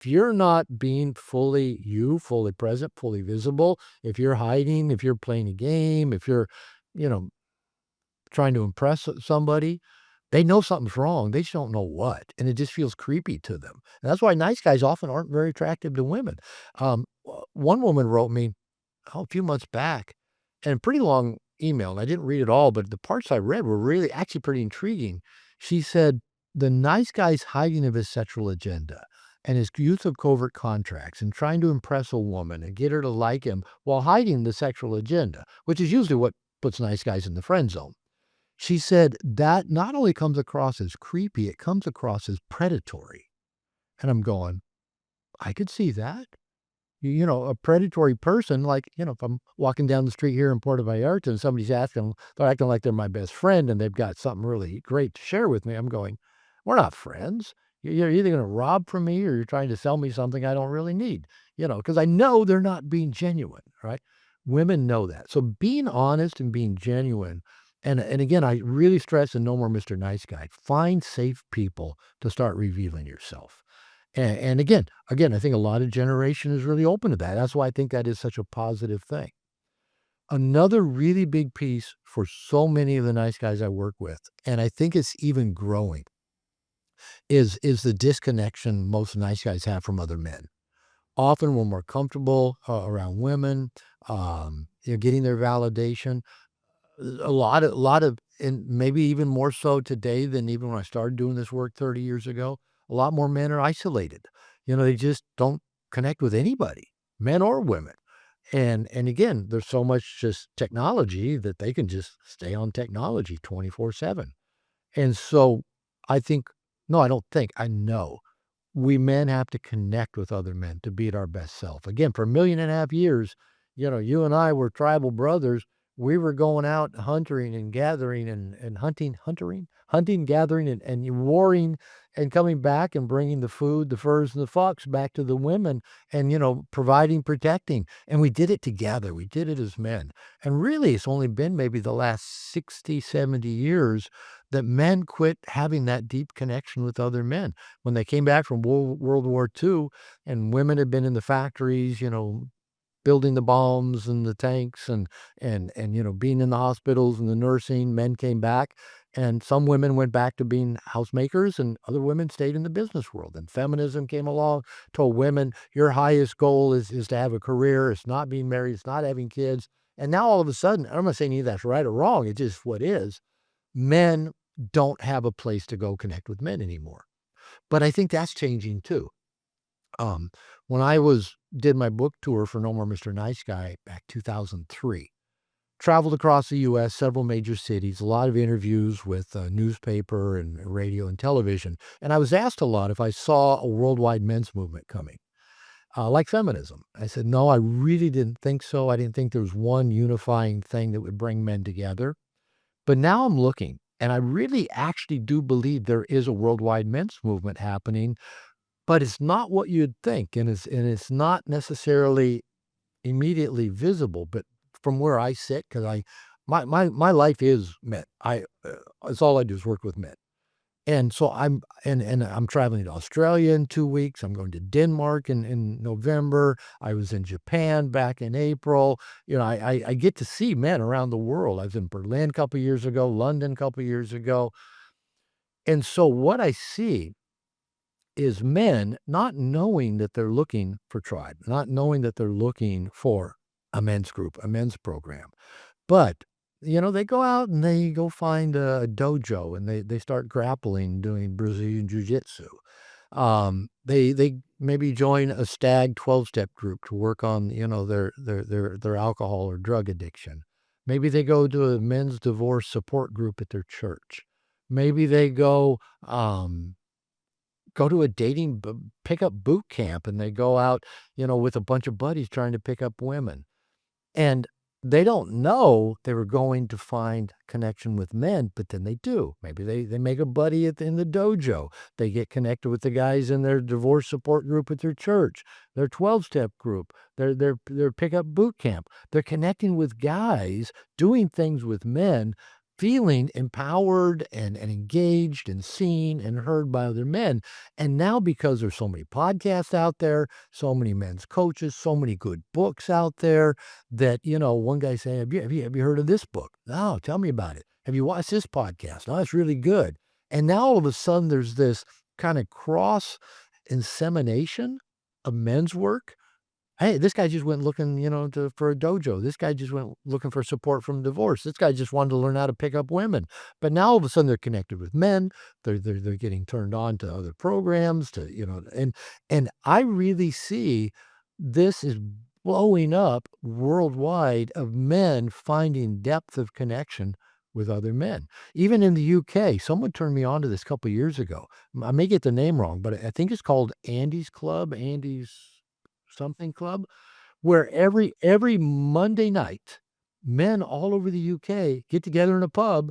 if you're not being fully you, fully present, fully visible, if you're hiding, if you're playing a game, if you're, you know, trying to impress somebody, they know something's wrong, they just don't know what, and it just feels creepy to them, and that's why nice guys often aren't very attractive to women. One woman wrote me, a few months back, and a pretty long email, and I didn't read it all, but the parts I read were really actually pretty intriguing. She said, "The nice guy's hiding of his sexual agenda and his use of covert contracts and trying to impress a woman and get her to like him while hiding the sexual agenda," which is usually what puts nice guys in the friend zone. She said, "That not only comes across as creepy, it comes across as predatory." And I'm going, "I could see that." A predatory person, like, if I'm walking down the street here in Puerto Vallarta and somebody's asking, they're acting like they're my best friend and they've got something really great to share with me. I'm going, we're not friends. You're either going to rob from me or you're trying to sell me something I don't really need, because I know they're not being genuine, right? Women know that. So being honest and being genuine. And again, I really stress and no more Mr. Nice Guy. Find safe people to start revealing yourself. And again, I think a lot of generation is really open to that. That's why I think that is such a positive thing. Another really big piece for so many of the nice guys I work with, and I think it's even growing, is the disconnection most nice guys have from other men. Often we're more comfortable around women, getting their validation. A lot of, and maybe even more so today than even when I started doing this work 30 years ago, a lot more men are isolated. They just don't connect with anybody, men or women. And again, there's so much just technology that they can just stay on technology 24/7. And so I think, no, I don't think, I know we men have to connect with other men to be at our best self. Again, for 1.5 years, you and I were tribal brothers. We were going out hunting and gathering and hunting, gathering and warring and coming back and bringing the food, the furs and the fox back to the women and, providing, protecting. And we did it together. We did it as men. And really, it's only been maybe the last 60, 70 years that men quit having that deep connection with other men when they came back from World War II and women had been in the factories, building the bombs and the tanks and being in the hospitals and the nursing, men came back. And some women went back to being housemakers and other women stayed in the business world. And feminism came along, told women, your highest goal is to have a career. It's not being married. It's not having kids. And now all of a sudden, I'm not saying either that's right or wrong. It's just what is. Men don't have a place to go connect with men anymore. But I think that's changing too. Um, when I did my book tour for No More Mr. Nice Guy back 2003, traveled across the US, several major cities, a lot of interviews with newspaper and radio and television. And I was asked a lot if I saw a worldwide men's movement coming, like feminism. I said, no, I really didn't think so. I didn't think there was one unifying thing that would bring men together. But now I'm looking, and I really actually do believe there is a worldwide men's movement happening, but it's not what you'd think, and it's not necessarily immediately visible, but from where I sit, 'cause my life is men. It's all I do is work with men. And so I'm traveling to Australia in 2 weeks. I'm going to Denmark in November. I was in Japan back in April. I get to see men around the world. I was in Berlin a couple years ago, London a couple years ago. And so what I see is men not knowing that they're looking for tribe, not knowing that they're looking for a men's group, a men's program. But, they go out and they go find a dojo and they start grappling, doing Brazilian jiu-jitsu. They maybe join a stag 12-step group to work on, their alcohol or drug addiction. Maybe they go to a men's divorce support group at their church. Maybe they go to a dating pickup boot camp and they go out, with a bunch of buddies trying to pick up women. And they don't know they were going to find connection with men, but then they do. Maybe they make a buddy in the dojo. They get connected with the guys in their divorce support group at their church, their 12-step group, their pickup boot camp. They're connecting with guys, doing things with men feeling empowered and engaged and seen and heard by other men. And now because there's so many podcasts out there, so many men's coaches, so many good books out there that, one guy saying, have you heard of this book? No, tell me about it. Have you watched this podcast? No, it's really good. And now all of a sudden there's this kind of cross insemination of men's work. Hey, this guy just went looking, for a dojo. This guy just went looking for support from divorce. This guy just wanted to learn how to pick up women. But now all of a sudden they're connected with men. They're getting turned on to other programs and I really see this is blowing up worldwide of men finding depth of connection with other men. Even in the UK, someone turned me on to this a couple years ago. I may get the name wrong, but I think it's called Andy's Club, Andy's something club, where every Monday night, men all over the UK get together in a pub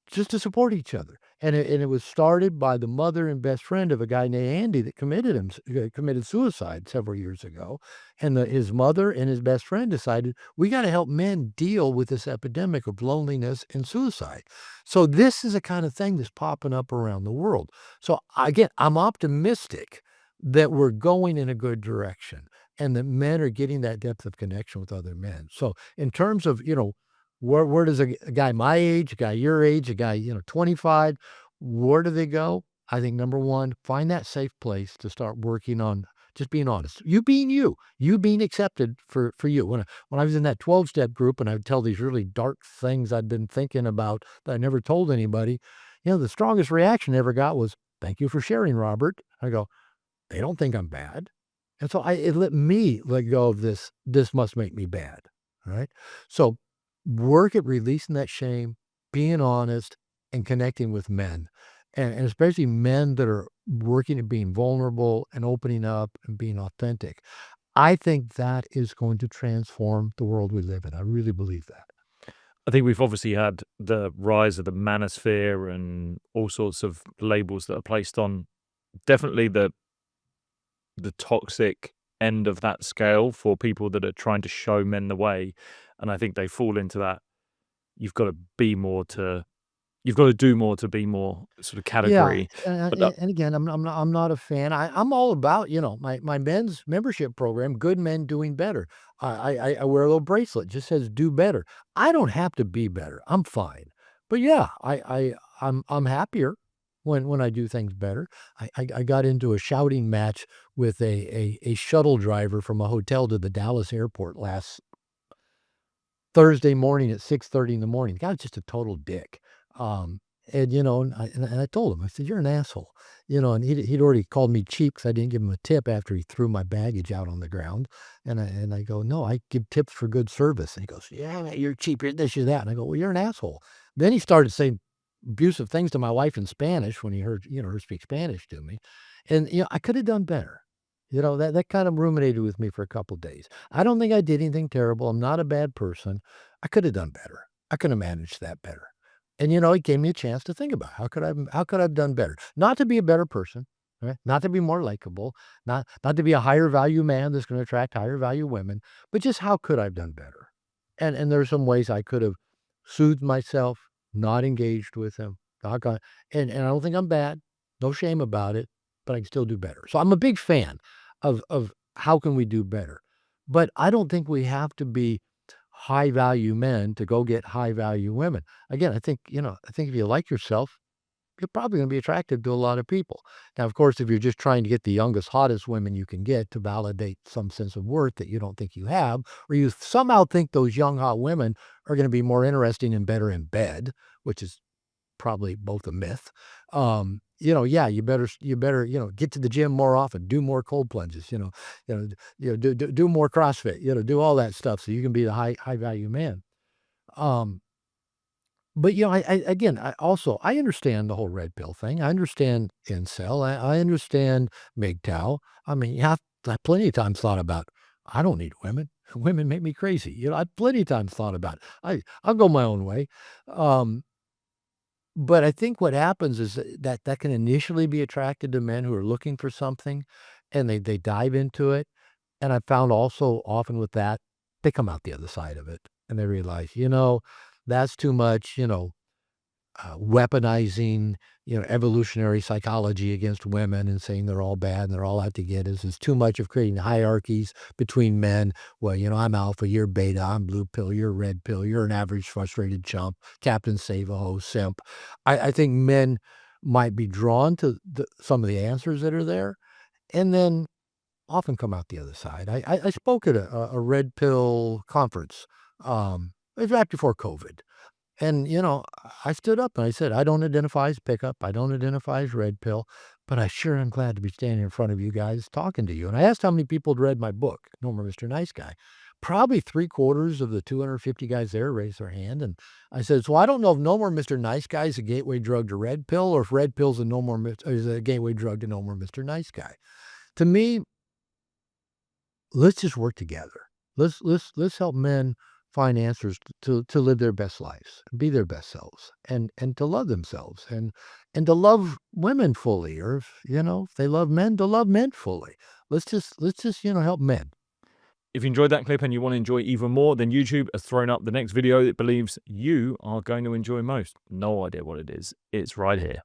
just to support each other. And it was started by the mother and best friend of a guy named Andy that committed suicide several years ago. And his mother and his best friend decided, "We gotta help men deal with this epidemic of loneliness and suicide." So this is the kind of thing that's popping up around the world. So, again, I'm optimistic that we're going in a good direction and that men are getting that depth of connection with other men. So in terms of, where does a guy my age, a guy your age, a guy, 25, where do they go? I think number 1, find that safe place to start working on just being honest. You being accepted for you. When I was in that 12-step group and I would tell these really dark things I'd been thinking about that I never told anybody, the strongest reaction I ever got was, "Thank you for sharing, Robert." I go, "They don't think I'm bad." And so it let me let go of this must make me bad, right? So work at releasing that shame, being honest, and connecting with men, and especially men that are working at being vulnerable and opening up and being authentic. I think that is going to transform the world we live in. I really believe that. I think we've obviously had the rise of the manosphere and all sorts of labels that are placed on definitely the toxic end of that scale for people that are trying to show men the way, and I think they fall into that, "You've gotta be more to you've gotta do more to be more" sort of Yeah, category, and but that and again, I'm not a fan. I'm all about, my men's membership program, Good Men Doing Better. I wear a little bracelet, just says "Do Better." I don't have to be better, I'm fine. But yeah, I'm happier when I do things better. I got into a shouting match with a shuttle driver from a hotel to the Dallas airport last Thursday morning at 6:30 in the morning. The guy was just a total dick. And I told him, I said, "You're an asshole." And he'd already called me cheap because I didn't give him a tip after he threw my baggage out on the ground. And I go, "No, I give tips for good service." And he goes, "Yeah, you're cheap, you're this, you're that." And I go, "Well, you're an asshole." Then he started saying abusive things to my wife in Spanish when he heard, her speak Spanish to me. And, I could have done better. That kind of ruminated with me for a couple days. I don't think I did anything terrible. I'm not a bad person. I could have done better. I could have managed that better. And, it gave me a chance to think about how could I have done better? Not to be a better person, right? Not to be more likable, not to be a higher value man that's going to attract higher value women, but just how could I have done better? And there's some ways I could have soothed myself, not engaged with him, not gone, and I don't think I'm bad, no shame about it, but I can still do better. So I'm a big fan of how can we do better? But I don't think we have to be high value men to go get high value women. Again, I think if you like yourself, you're probably gonna be attractive to a lot of people. Now, of course, if you're just trying to get the youngest, hottest women you can get to validate some sense of worth that you don't think you have, or you somehow think those young, hot women are gonna be more interesting and better in bed, which is probably both a myth. Yeah, you better, get to the gym more often, do more cold plunges, do more CrossFit, do all that stuff so you can be the high value man. Um, but, I understand the whole red pill thing. I understand incel. I understand MGTOW. I mean, I plenty of times thought about, I don't need women. Women make me crazy. I plenty of times thought about, I'll go my own way. Um, but I think what happens is that can initially be attracted to men who are looking for something, and they dive into it, and I found also often with that, they come out the other side of it, and they realize, "That's too much," that's too much, weaponizing, evolutionary psychology against women and saying they're all bad and they're all out to get us. Is too much of creating hierarchies between men. Well, I'm alpha, you're beta, I'm blue pill, you're red pill, you're an average frustrated chump, Captain Save-A-Ho simp. I think men might be drawn to some of the answers that are there and then often come out the other side. I spoke at a red pill conference. It was right before COVID. And, I stood up and I said, "I don't identify as pickup. I don't identify as red pill, but I sure am glad to be standing in front of you guys talking to you." And I asked how many people had read my book, No More Mr. Nice Guy. Probably 3/4 of the 250 guys there raised their hand. And I said, "So I don't know if No More Mr. Nice Guy is a gateway drug to red pill or if red pill's is a gateway drug to No More Mr. Nice Guy." To me, let's just work together. Let's help men find answers to live their best lives, be their best selves, and to love themselves and to love women fully, or if they love men, to love men fully. Let's just help men. If you enjoyed that clip and you want to enjoy even more, then YouTube has thrown up the next video it believes you are going to enjoy most. No idea what it is. It's right here.